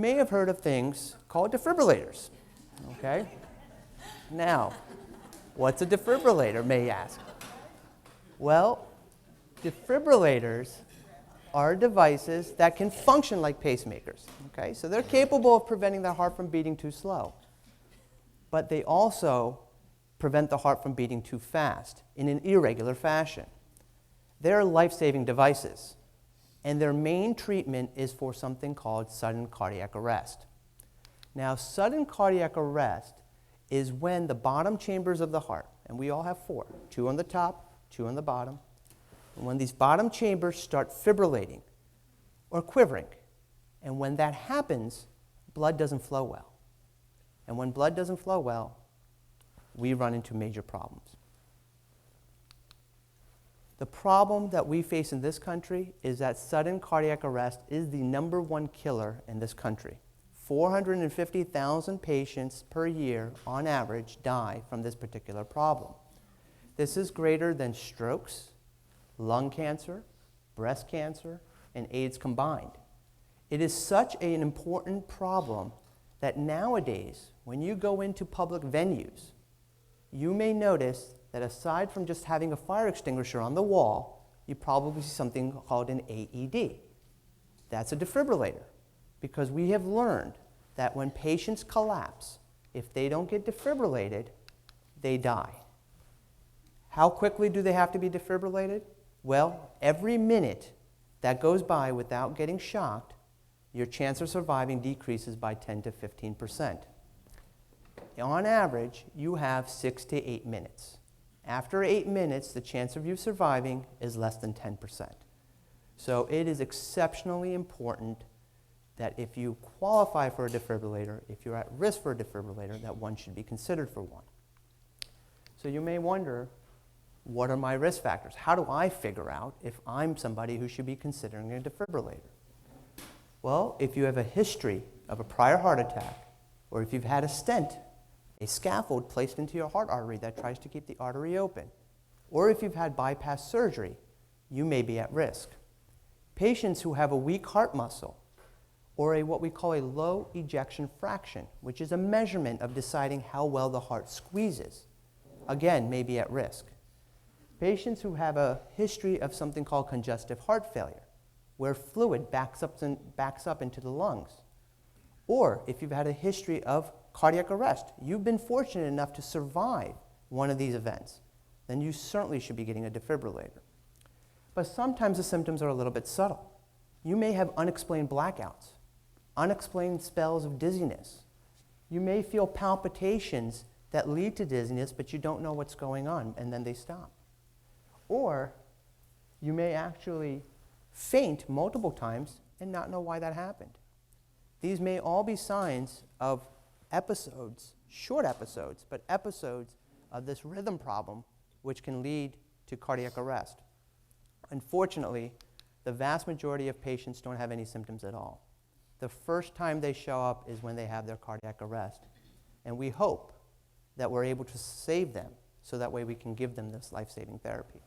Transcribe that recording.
may have heard of things called defibrillators, okay? Now, what's a defibrillator, may you ask? Well, defibrillators are devices that can function like pacemakers, okay? So they're capable of preventing the heart from beating too slow. But they also prevent the heart from beating too fast in an irregular fashion. They're life-saving devices, and their main treatment is for something called sudden cardiac arrest. Now, sudden cardiac arrest is when the bottom chambers of the heart, and we all have four, two on the top, two on the bottom, and when these bottom chambers start fibrillating or quivering, and when that happens, blood doesn't flow well. And when blood doesn't flow well, we run into major problems. The problem that we face in this country is that sudden cardiac arrest is the #1 killer in this country. 450,000 patients per year, on average, die from this particular problem. This is greater than strokes, lung cancer, breast cancer, and AIDS combined. It is such an important problem that nowadays, when you go into public venues, you may notice that aside from just having a fire extinguisher on the wall, you probably see something called an AED. That's a defibrillator, because we have learned that when patients collapse, if they don't get defibrillated, they die. How quickly do they have to be defibrillated? Well, every minute that goes by without getting shocked, your chance of surviving decreases by 10 to 15%. On average, you have 6 to 8 minutes. After 8 minutes, the chance of you surviving is less than 10%. So it is exceptionally important that if you qualify for a defibrillator, if you're at risk for a defibrillator, that one should be considered for one. So you may wonder, what are my risk factors? How do I figure out if I'm somebody who should be considering a defibrillator? Well, if you have a history of a prior heart attack, or if you've had a stent, a scaffold placed into your heart artery that tries to keep the artery open, or if you've had bypass surgery, you may be at risk. Patients who have a weak heart muscle, or what we call a low ejection fraction, which is a measurement of deciding how well the heart squeezes, again, may be at risk. Patients who have a history of something called congestive heart failure, where fluid backs up into the lungs, or if you've had a history of cardiac arrest, you've been fortunate enough to survive one of these events, then you certainly should be getting a defibrillator. But sometimes the symptoms are a little bit subtle. You may have unexplained blackouts, unexplained spells of dizziness. You may feel palpitations that lead to dizziness, but you don't know what's going on, and then they stop. Or you may actually faint multiple times and not know why that happened. These may all be signs of episodes, short episodes, but episodes of this rhythm problem, which can lead to cardiac arrest. Unfortunately, the vast majority of patients don't have any symptoms at all. The first time they show up is when they have their cardiac arrest. And we hope that we're able to save them so that way we can give them this life-saving therapy.